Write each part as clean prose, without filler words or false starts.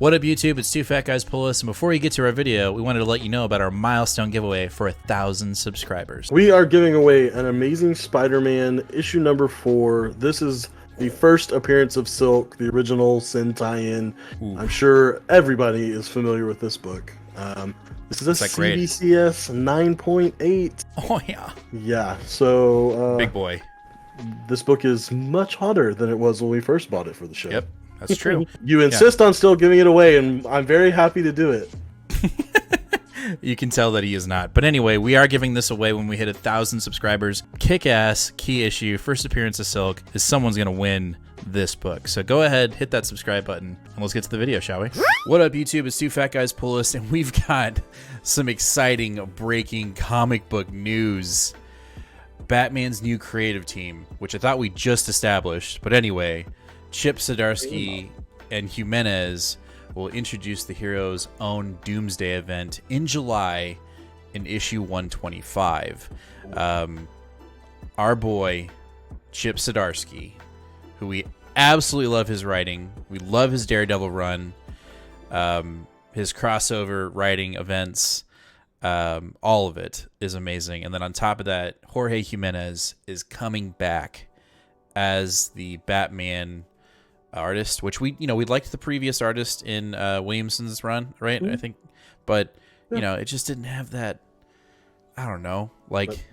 What up, YouTube? It's Two Fat Guys Pull Us, and before we get to our video, we wanted to let you know about our milestone giveaway for 1,000 subscribers. We are giving away an Amazing Spider-Man issue number 4. This is the first appearance of Silk, the original Sin tie-in. I'm sure everybody is familiar with this book. This is a CBCS 9.8. Oh, yeah. Yeah, so... Big boy. This book is much hotter than it was when we first bought it for the show. Yep, that's true. You insist on still giving it away, and I'm very happy to do it. You can tell that he is not. But anyway, we are giving this away when we hit 1,000 subscribers. Kick-ass, key issue, first appearance of Silk, is someone's going to win this book. So go ahead, hit that subscribe button, and let's get to the video, shall we? What up, YouTube? It's Two Fat Guys Pull Us, and we've got some exciting, breaking comic book news. Batman's new creative team, which I thought we just established. But anyway, Chip Zdarsky and Jimenez will introduce the hero's own Doomsday event in July in issue 125. Our boy, Chip Zdarsky, who we absolutely love his writing. We love his Daredevil run, his crossover writing events. All of it is amazing. And then on top of that, Jorge Jimenez is coming back as the Batman artist, which we liked the previous artist in Williamson's run, right? I think, but it just didn't have that. I don't know, like,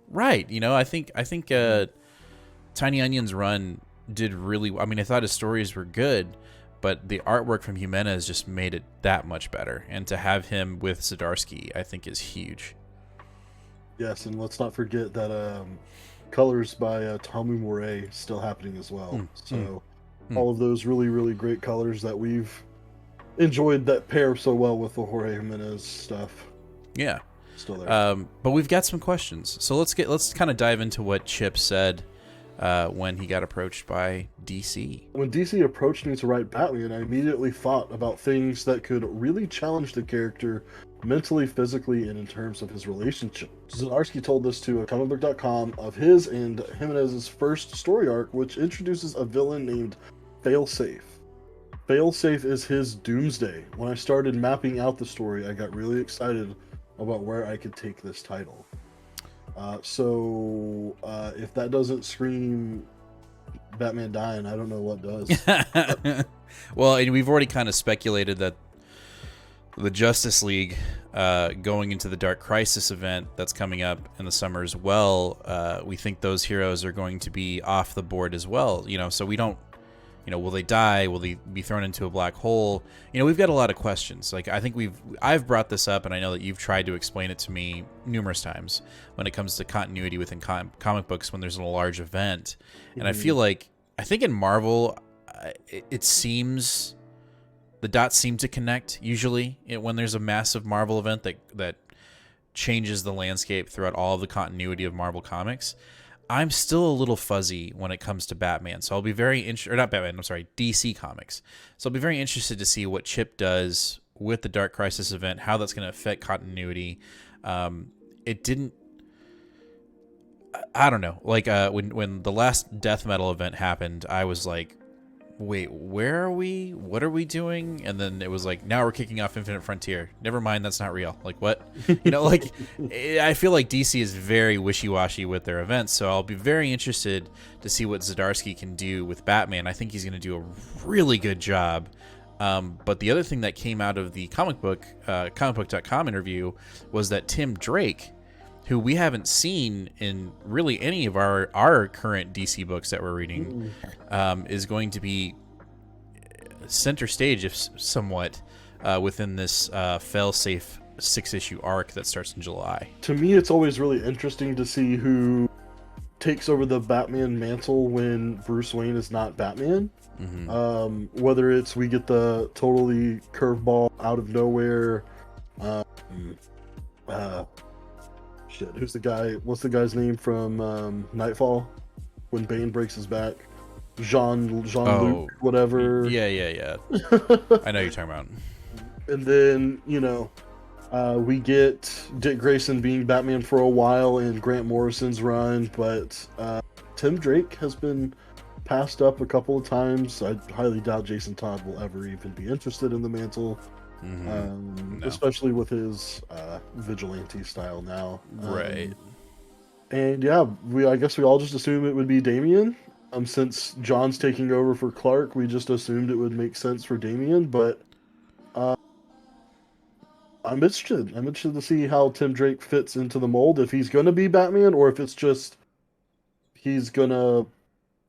right? I think Tiny Onion's run did really. I mean, I thought his stories were good, but the artwork from Jimenez just made it that much better. And to have him with Zdarsky, I think, is huge. Yes, and let's not forget that colors by Tomu Moret still happening as well. All of those really, really great colors that we've enjoyed that pair so well with the Jorge Jimenez stuff. Yeah, still there. But we've got some questions, so let's kind of dive into what Chip said when he got approached by DC. When DC approached me to write Batman, I immediately thought about things that could really challenge the character mentally, physically, and in terms of his relationship. Zdarsky told this to comicbook.com of his and Jimenez's first story arc, which introduces a villain named Failsafe. Failsafe is his Doomsday. When I started mapping out the story, I got really excited about where I could take this title. If that doesn't scream Batman dying, I don't know what does. Well, and we've already kind of speculated that the Justice League going into the Dark Crisis event that's coming up in the summer as well, we think those heroes are going to be off the board as well. So we don't, will they die? Will they be thrown into a black hole? We've got a lot of questions. Like, I think I've brought this up, and I know that you've tried to explain it to me numerous times when it comes to continuity within comic books when there's a large event. And I think in Marvel, it seems the dots seem to connect usually when there's a massive Marvel event that changes the landscape throughout all of the continuity of Marvel comics. I'm still a little fuzzy when it comes to Batman, so I'll be very interested, or not Batman, I'm sorry, DC Comics. So I'll be very interested to see what Chip does with the Dark Crisis event, how that's going to affect continuity. It didn't, I don't know, like when the last Death Metal event happened, I was like, wait, where are we? What are we doing? And then it was like, now we're kicking off Infinite Frontier. Never mind, that's not real. Like, what? I feel like DC is very wishy-washy with their events, so I'll be very interested to see what Zdarsky can do with Batman. I think he's going to do a really good job. But the other thing that came out of the comicbook.com interview was that Tim Drake, who we haven't seen in really any of our current DC books that we're reading, is going to be center stage, if somewhat, within this fail-safe 6-issue arc that starts in July. To me, it's always really interesting to see who takes over the Batman mantle when Bruce Wayne is not Batman. Whether it's we get the totally curveball out of nowhere, shit, who's the guy? What's the guy's name from Nightfall? When Bane breaks his back, Jean-Luc, whatever. Yeah. I know you're talking about. And then we get Dick Grayson being Batman for a while in Grant Morrison's run, but Tim Drake has been passed up a couple of times. I highly doubt Jason Todd will ever even be interested in the mantle, No. especially with his vigilante style now. Right. And yeah, I guess we all just assume it would be Damien. Since John's taking over for Clark, we just assumed it would make sense for Damien. But uh, I'm interested. I'm interested to see how Tim Drake fits into the mold. If he's gonna be Batman, or if it's just he's gonna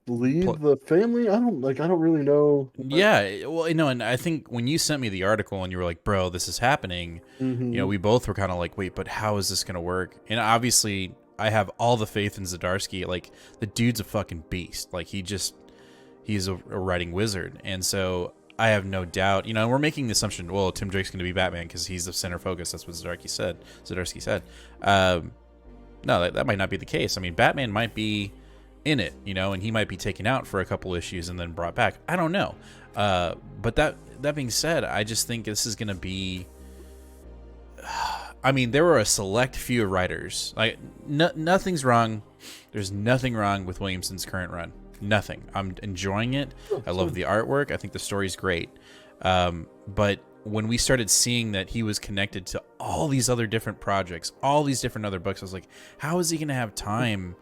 leave the family. I don't really know. Yeah, well, and I think when you sent me the article and you were like, "Bro, this is happening," Mm-hmm. we both were kind of like, "Wait, but how is this gonna work?" And obviously, I have all the faith in Zdarsky. Like, the dude's a fucking beast. Like, he's a writing wizard, and so I have no doubt. We're making the assumption, well, Tim Drake's gonna be Batman because he's the center focus. That's what Zdarsky said. No, that might not be the case. I mean, Batman might be in it, and he might be taken out for a couple issues and then brought back. I don't know. But that being said, I just think this is going to be. I mean, there were a select few writers. Like, nothing's wrong. There's nothing wrong with Williamson's current run. Nothing. I'm enjoying it. I love the artwork. I think the story's great. But when we started seeing that he was connected to all these other different projects, all these different other books, I was like, how is he going to have time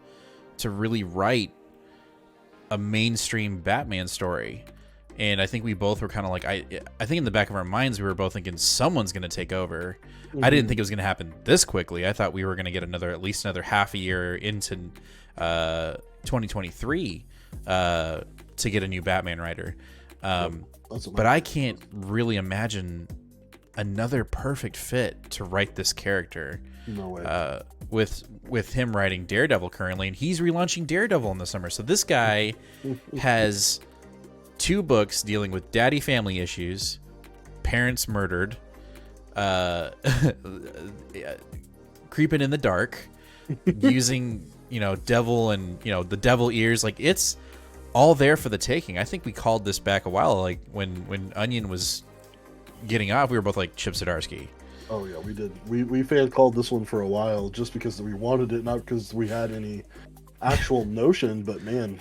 to really write a mainstream Batman story? And I think we both were kind of like, I think in the back of our minds, we were both thinking someone's going to take over. Mm-hmm. I didn't think it was going to happen this quickly. I thought we were going to get at least another half a year into 2023 to get a new Batman writer. But I can't really imagine another perfect fit to write this character. No way. With him writing Daredevil currently, and he's relaunching Daredevil in the summer. So this guy has 2 books dealing with daddy family issues, parents murdered, creeping in the dark, using devil and the devil ears. Like, it's all there for the taking. I think we called this back a while, like when Onion was getting off, we were both like, Chip Zdarsky. Oh yeah, we did. We fan called this one for a while just because we wanted it, not because we had any actual notion. But man,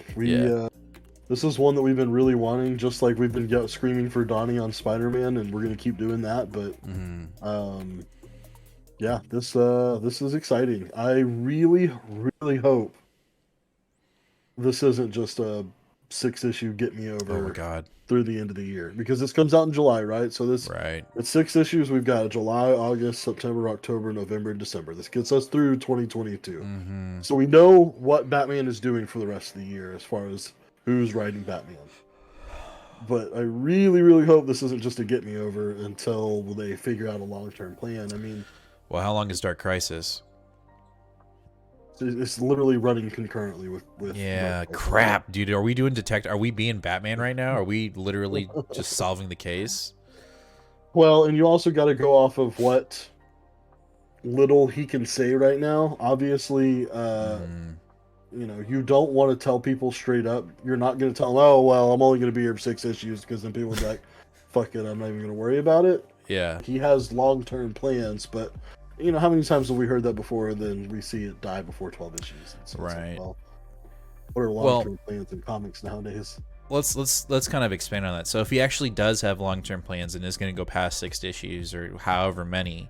this is one that we've been really wanting. Just like we've been screaming for Donnie on Spider-Man, and we're gonna keep doing that. But yeah, this is exciting. I really, really hope this isn't just a 6-issue get me over. Oh my God. Through the end of the year, because this comes out in July, right? So it's 6 issues. We've got July, August, September, October, November, and December. This gets us through 2022. So we know what Batman is doing for the rest of the year as far as who's writing Batman. But I really, really hope this isn't just a get me over until they figure out a long-term plan. I mean, well, how long is Dark Crisis? It's literally running concurrently with yeah, crap, dude. Are we doing detect? Are we being Batman right now? Are we literally just solving the case? Well, and you also got to go off of what little he can say right now. Obviously, you don't want to tell people straight up. You're not going to tell them, oh, well, I'm only going to be here for 6 issues, because then people will be like, fuck it, I'm not even going to worry about it. Yeah. He has long-term plans, but how many times have we heard that before, and then we see it die before 12 issues? So right. Like, well, what are long-term plans in comics nowadays? Let's kind of expand on that. So if he actually does have long-term plans and is going to go past 6 issues or however many,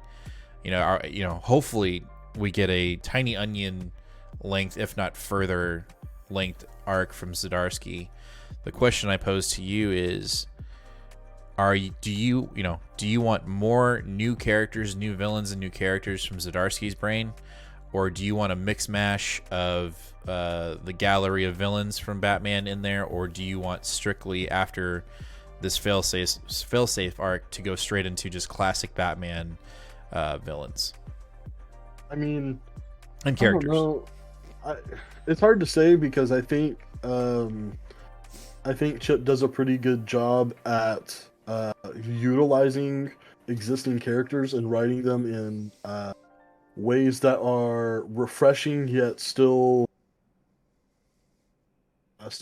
hopefully we get a Tiny Onion length, if not further length arc from Zdarsky. The question I pose to you is, do you want more new characters, new villains, and new characters from Zdarsky's brain, or do you want a mix mash of the gallery of villains from Batman in there, or do you want strictly after this failsafe arc to go straight into just classic Batman villains? I mean, and characters. I don't know. It's hard to say, because I think Chip does a pretty good job at utilizing existing characters and writing them in ways that are refreshing yet still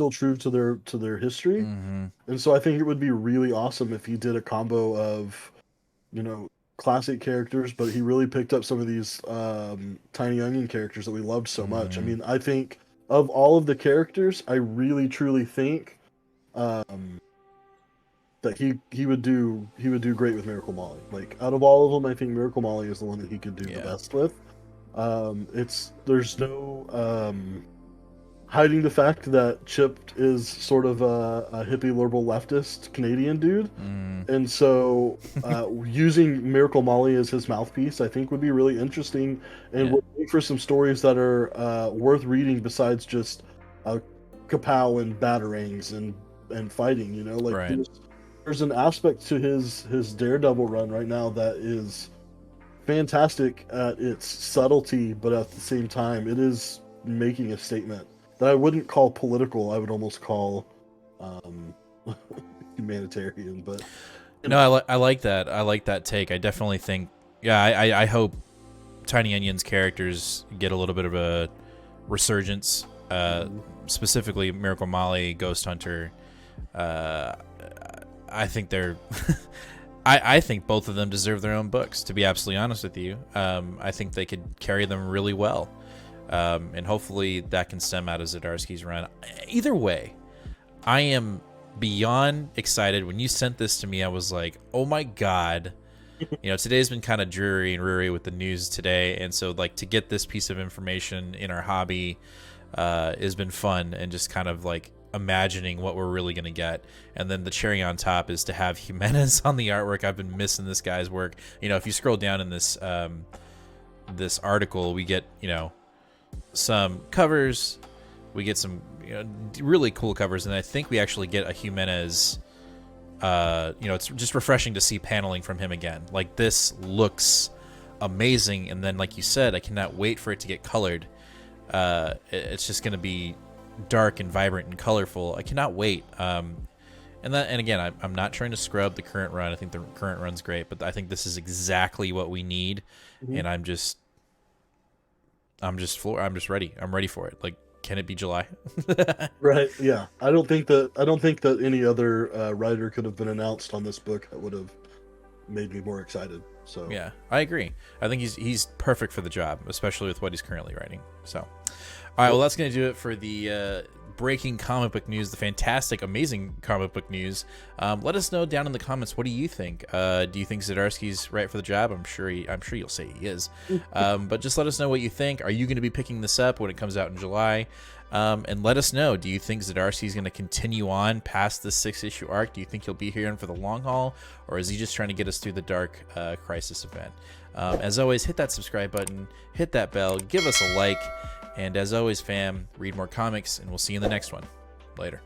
true to their history. And so I think it would be really awesome if he did a combo of classic characters, but he really picked up some of these Tiny Onion characters that we loved so much. I mean, I think of all of the characters, I really truly think that he would do great with Miracle Molly. Like out of all of them, I think Miracle Molly is the one that he could do the best with. There's no hiding the fact that Chip is sort of a hippie liberal leftist Canadian dude, and so using Miracle Molly as his mouthpiece, I think would be really interesting, and would make for some stories that are worth reading besides just kapow and batarangs and fighting. You know, like there's an aspect to his Daredevil run right now that is fantastic at its subtlety, but at the same time, it is making a statement that I wouldn't call political. I would almost call humanitarian. But no, I like that. I like that take. I definitely think, I hope Tiny Onion's characters get a little bit of a resurgence. Specifically, Miracle Molly, Ghost Hunter. I think they're. I think both of them deserve their own books, to be absolutely honest with you. I think they could carry them really well. And hopefully that can stem out of Zdarsky's run. Either way, I am beyond excited. When you sent this to me, I was like, oh my God. You know, today's been kind of dreary with the news today. And so, like, to get this piece of information in our hobby has been fun, and just kind of like imagining what we're really going to get. And then the cherry on top is to have Jimenez on the artwork. I've been missing this guy's work. You know, if you scroll down in this this article, we get, you know, some covers, we get some, you know, really cool covers, and I think we actually get a Jimenez. You know, it's just refreshing to see paneling from him again. Like, this looks amazing, and then, like you said, I cannot wait for it to get colored. It's just going to be dark and vibrant and colorful. I cannot wait. And again, I'm not trying to scrub the current run. I think the current run's great, but I think this is exactly what we need, and I'm just ready. I'm ready for it. Like, can it be July? Right. Yeah. I don't think that any other writer could have been announced on this book that would have made me more excited. So yeah, I agree. I think he's perfect for the job, especially with what he's currently writing. So, all right. Well, that's going to do it for the breaking comic book news, the fantastic, amazing comic book news. Let us know down in the comments. What do you think? Do you think Zdarsky's right for the job? I'm sure you'll say he is. But just let us know what you think. Are you going to be picking this up when it comes out in July? And let us know. Do you think Zdarsky's going to continue on past this 6-issue arc? Do you think he'll be here in for the long haul, or is he just trying to get us through the Dark Crisis event? As always, hit that subscribe button, hit that bell, give us a like. And as always, fam, read more comics, and we'll see you in the next one. Later.